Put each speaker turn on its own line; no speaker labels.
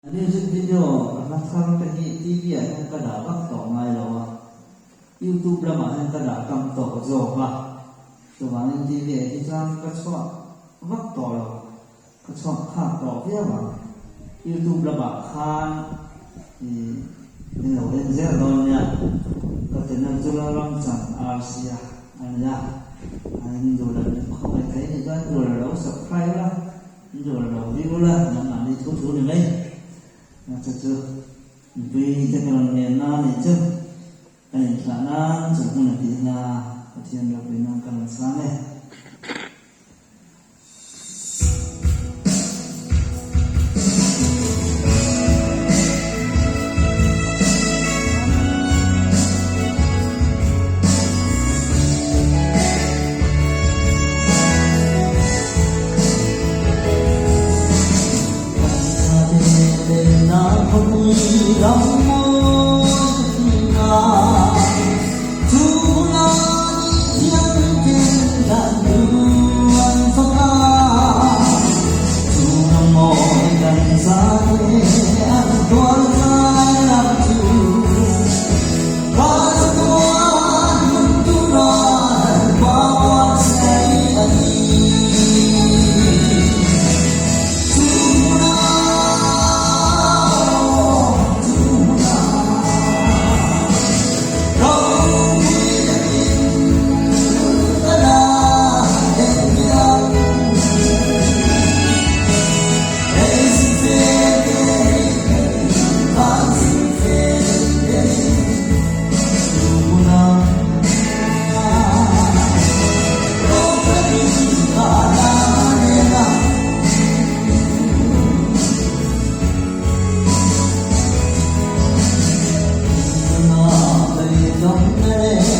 Music video akan pergi TV yang kada waktu ngai lawa YouTube lama yang kada kam to zo ba to bang TV di jam kacwa waktu lo kacwa kha to dia ba YouTube lama khan ni lo en zer lo nya ko tenan jula lam chan Asia anya anh rồi là không phải thấy thì rồi là đâu subscribe啦rồi là đầu video啦làm đi thu số được đấy cho chưa vì cái phần này na này chứ anh khả năng chẳng có là gì là thiên được bên nam cần sáng này lòng môi ngà thu na tiếng trên đàn đường phong ca thu lòng môi gần xa em tuôn ra làm chiều có tuôn những tu loạn qua qua say anh Don't